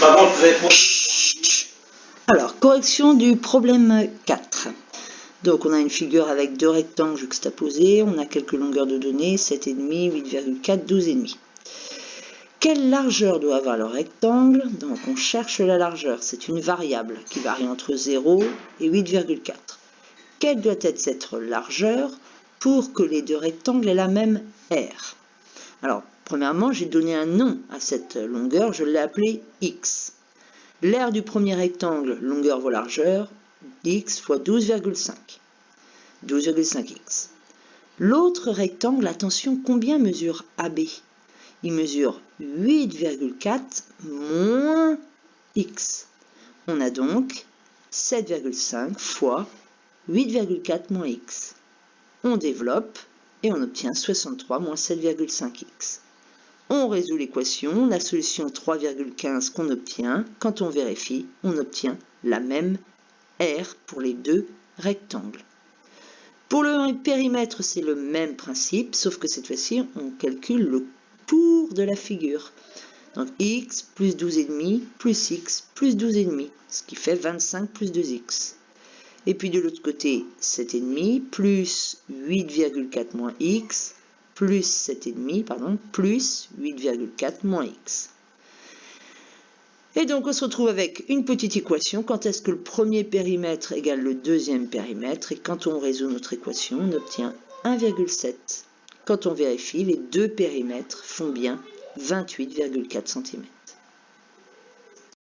Par contre, vous répondez. Alors, correction du problème 4. Donc, on a une figure avec deux rectangles juxtaposés, on a quelques longueurs de données, 7,5, 8,4, 12,5. Quelle largeur doit avoir le rectangle? Donc, on cherche la largeur, c'est une variable qui varie entre 0 et 8,4. Quelle doit être cette largeur pour que les deux rectangles aient la même aire? Alors, premièrement, j'ai donné un nom à cette longueur, je l'ai appelée x. L'aire du premier rectangle, longueur fois largeur, x fois 12,5. 12,5x. L'autre rectangle, attention, combien mesure AB? Il mesure 8,4 moins x. On a donc 7,5 fois 8,4 moins x. On développe et on obtient 63 moins 7,5x. On résout l'équation, la solution 3,15 qu'on obtient, quand on vérifie, on obtient la même R pour les deux rectangles. Pour le périmètre, c'est le même principe, sauf que cette fois-ci, on calcule le tour de la figure. Donc x plus 12,5 plus x plus 12,5, ce qui fait 25 plus 2x. Et puis de l'autre côté, 7,5 plus 8,4 moins x plus 7,5, pardon, plus 8,4 moins x. Et donc on se retrouve avec une petite équation. Quand est-ce que le premier périmètre égale le deuxième périmètre? Et quand on résout notre équation, on obtient 1,7. Quand on vérifie, les deux périmètres font bien 28,4 cm.